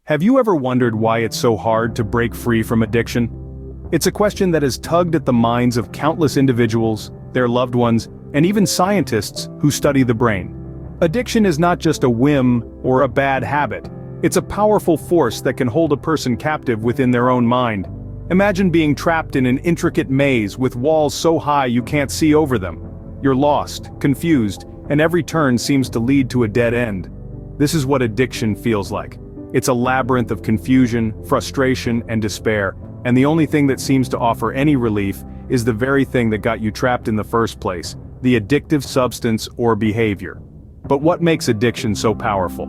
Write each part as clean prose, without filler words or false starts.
Have you ever wondered why it's so hard to break free from addiction? It's a question that has tugged at the minds of countless individuals, their loved ones, and even scientists who study the brain. Addiction is not just a whim or a bad habit. It's a powerful force that can hold a person captive within their own mind. Imagine being trapped in an intricate maze with walls so high you can't see over them. You're lost, confused, and every turn seems to lead to a dead end. This is what addiction feels like. It's a labyrinth of confusion, frustration, and despair, and the only thing that seems to offer any relief is the very thing that got you trapped in the first place, the addictive substance or behavior. But what makes addiction so powerful?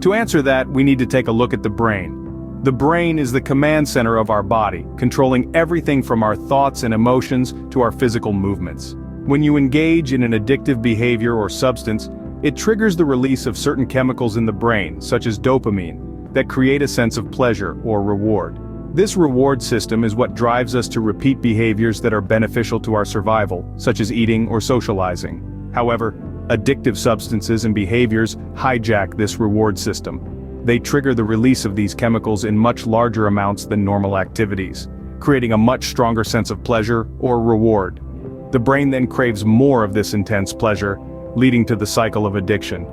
To answer that, we need to take a look at the brain. The brain is the command center of our body, controlling everything from our thoughts and emotions to our physical movements. When you engage in an addictive behavior or substance, it triggers the release of certain chemicals in the brain, such as dopamine, that create a sense of pleasure or reward. This reward system is what drives us to repeat behaviors that are beneficial to our survival, such as eating or socializing. However, addictive substances and behaviors hijack this reward system. They trigger the release of these chemicals in much larger amounts than normal activities, creating a much stronger sense of pleasure or reward. The brain then craves more of this intense pleasure, leading to the cycle of addiction.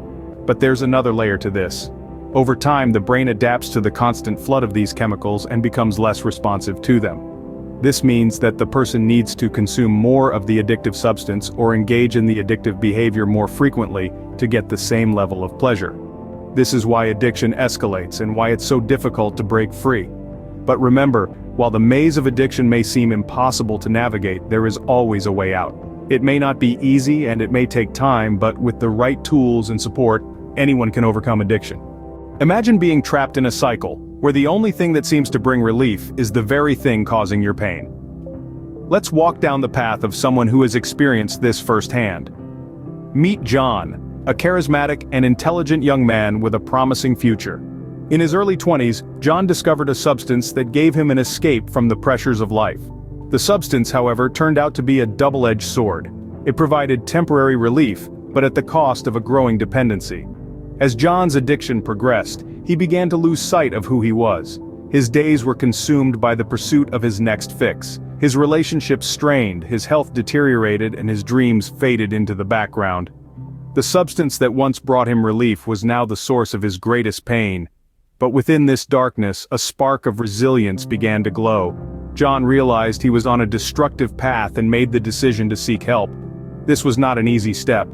But there's another layer to this. Over time, the brain adapts to the constant flood of these chemicals and becomes less responsive to them. This means that the person needs to consume more of the addictive substance or engage in the addictive behavior more frequently to get the same level of pleasure. This is why addiction escalates and why it's so difficult to break free. But remember, while the maze of addiction may seem impossible to navigate, there is always a way out. It may not be easy and it may take time, but with the right tools and support, anyone can overcome addiction. Imagine being trapped in a cycle, where the only thing that seems to bring relief is the very thing causing your pain. Let's walk down the path of someone who has experienced this firsthand. Meet John, a charismatic and intelligent young man with a promising future. In his early 20s, John discovered a substance that gave him an escape from the pressures of life. The substance, however, turned out to be a double-edged sword. It provided temporary relief, but at the cost of a growing dependency. As John's addiction progressed, he began to lose sight of who he was. His days were consumed by the pursuit of his next fix. His relationships strained, his health deteriorated, and his dreams faded into the background. The substance that once brought him relief was now the source of his greatest pain. But within this darkness, a spark of resilience began to glow. John realized he was on a destructive path and made the decision to seek help. This was not an easy step.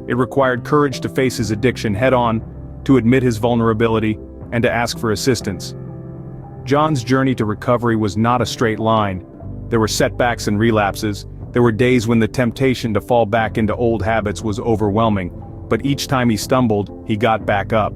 It required courage to face his addiction head-on, to admit his vulnerability, and to ask for assistance. John's journey to recovery was not a straight line. There were setbacks and relapses. There were days when the temptation to fall back into old habits was overwhelming, but each time he stumbled, he got back up.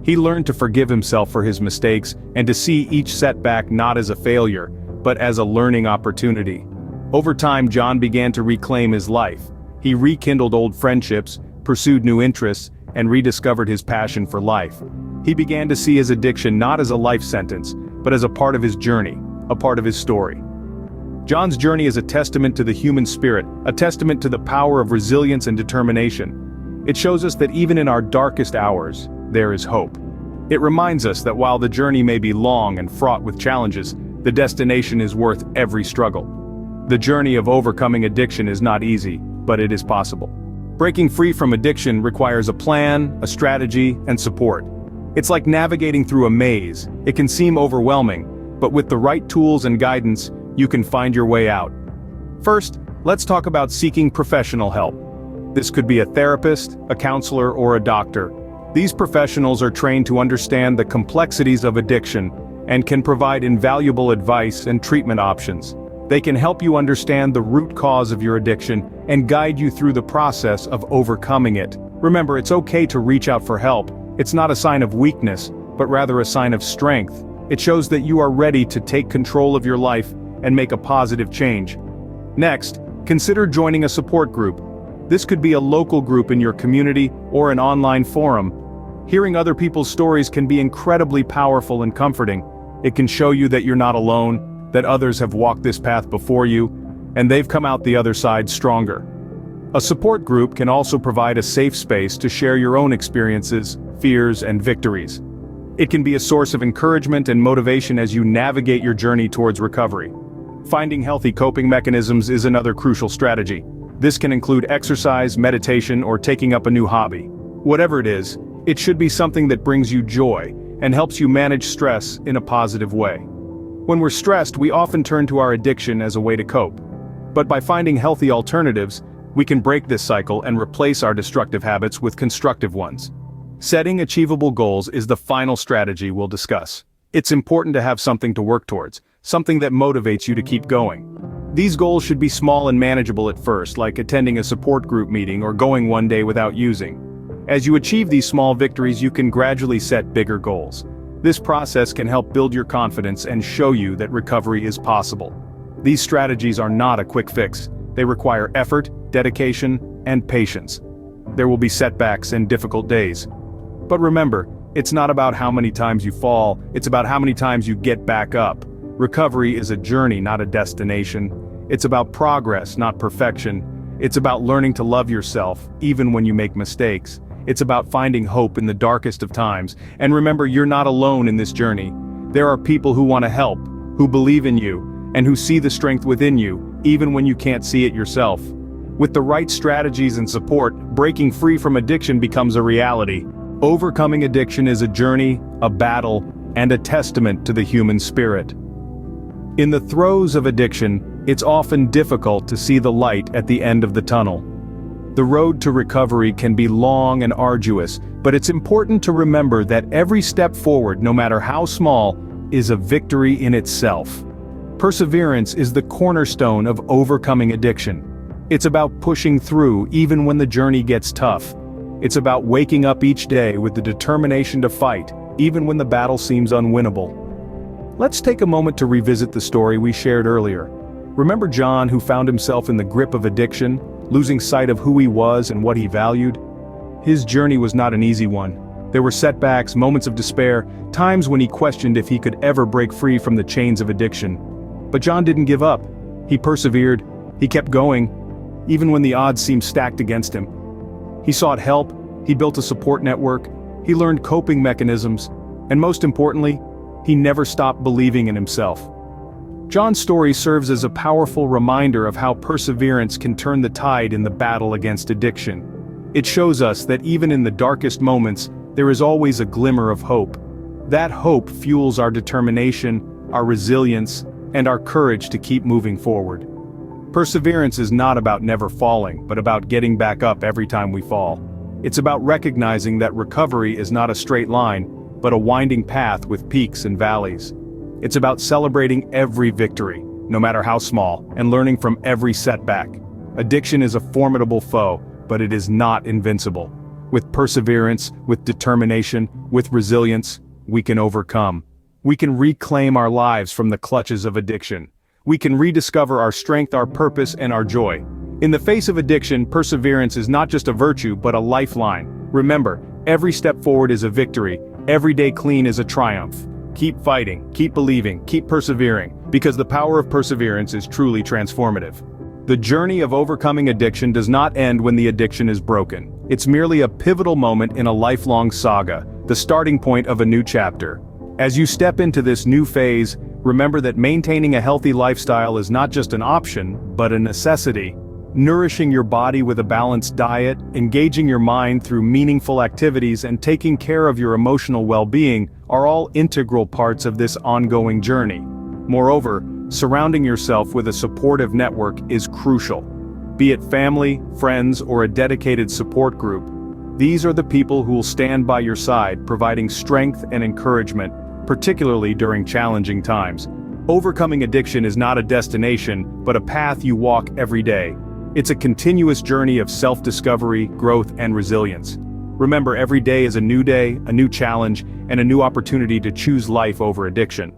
He learned to forgive himself for his mistakes and to see each setback not as a failure, but as a learning opportunity. Over time, John began to reclaim his life. He rekindled old friendships, pursued new interests, and rediscovered his passion for life. He began to see his addiction not as a life sentence, but as a part of his journey, a part of his story. John's journey is a testament to the human spirit, a testament to the power of resilience and determination. It shows us that even in our darkest hours, there is hope. It reminds us that while the journey may be long and fraught with challenges, the destination is worth every struggle. The journey of overcoming addiction is not easy, but it is possible. Breaking free from addiction requires a plan, a strategy, and support. It's like navigating through a maze. It can seem overwhelming, but with the right tools and guidance, you can find your way out. First, let's talk about seeking professional help. This could be a therapist, a counselor, or a doctor. These professionals are trained to understand the complexities of addiction and can provide invaluable advice and treatment options. They can help you understand the root cause of your addiction and guide you through the process of overcoming it. Remember, it's okay to reach out for help. It's not a sign of weakness, but rather a sign of strength. It shows that you are ready to take control of your life and make a positive change. Next, consider joining a support group. This could be a local group in your community or an online forum. Hearing other people's stories can be incredibly powerful and comforting. It can show you that you're not alone, that others have walked this path before you, and they've come out the other side stronger. A support group can also provide a safe space to share your own experiences, fears, and victories. It can be a source of encouragement and motivation as you navigate your journey towards recovery. Finding healthy coping mechanisms is another crucial strategy. This can include exercise, meditation, or taking up a new hobby. Whatever it is, it should be something that brings you joy and helps you manage stress in a positive way. When we're stressed, we often turn to our addiction as a way to cope. But by finding healthy alternatives, we can break this cycle and replace our destructive habits with constructive ones. Setting achievable goals is the final strategy we'll discuss. It's important to have something to work towards, something that motivates you to keep going. These goals should be small and manageable at first, like attending a support group meeting or going one day without using. As you achieve these small victories, you can gradually set bigger goals. This process can help build your confidence and show you that recovery is possible. These strategies are not a quick fix. They require effort, dedication, and patience. There will be setbacks and difficult days. But remember, it's not about how many times you fall, it's about how many times you get back up. Recovery is a journey, not a destination. It's about progress, not perfection. It's about learning to love yourself, even when you make mistakes. It's about finding hope in the darkest of times. And remember, you're not alone in this journey. There are people who want to help, who believe in you, and who see the strength within you, even when you can't see it yourself. With the right strategies and support, breaking free from addiction becomes a reality. Overcoming addiction is a journey, a battle, and a testament to the human spirit. In the throes of addiction, it's often difficult to see the light at the end of the tunnel. The road to recovery can be long and arduous, but it's important to remember that every step forward, no matter how small, is a victory in itself. Perseverance is the cornerstone of overcoming addiction. It's about pushing through even when the journey gets tough. It's about waking up each day with the determination to fight, even when the battle seems unwinnable. Let's take a moment to revisit the story we shared earlier. Remember John, who found himself in the grip of addiction, losing sight of who he was and what he valued? His journey was not an easy one. There were setbacks, moments of despair, times when he questioned if he could ever break free from the chains of addiction. But John didn't give up. He persevered. He kept going, even when the odds seemed stacked against him. He sought help. He built a support network. He learned coping mechanisms. And most importantly, he never stopped believing in himself. John's story serves as a powerful reminder of how perseverance can turn the tide in the battle against addiction. It shows us that even in the darkest moments, there is always a glimmer of hope. That hope fuels our determination, our resilience, and our courage to keep moving forward. Perseverance is not about never falling, but about getting back up every time we fall. It's about recognizing that recovery is not a straight line, but a winding path with peaks and valleys. It's about celebrating every victory, no matter how small, and learning from every setback. Addiction is a formidable foe, but it is not invincible. With perseverance, with determination, with resilience, we can overcome. We can reclaim our lives from the clutches of addiction. We can rediscover our strength, our purpose, and our joy. In the face of addiction, perseverance is not just a virtue, but a lifeline. Remember, every step forward is a victory. Every day clean is a triumph. Keep fighting, keep believing, keep persevering, because the power of perseverance is truly transformative. The journey of overcoming addiction does not end when the addiction is broken. It's merely a pivotal moment in a lifelong saga, the starting point of a new chapter. As you step into this new phase, remember that maintaining a healthy lifestyle is not just an option, but a necessity. Nourishing your body with a balanced diet, engaging your mind through meaningful activities, and taking care of your emotional well-being are all integral parts of this ongoing journey. Moreover, surrounding yourself with a supportive network is crucial. Be it family, friends, or a dedicated support group, these are the people who will stand by your side, providing strength and encouragement, particularly during challenging times. Overcoming addiction is not a destination, but a path you walk every day. It's a continuous journey of self-discovery, growth, and resilience. Remember, every day is a new challenge, and a new opportunity to choose life over addiction.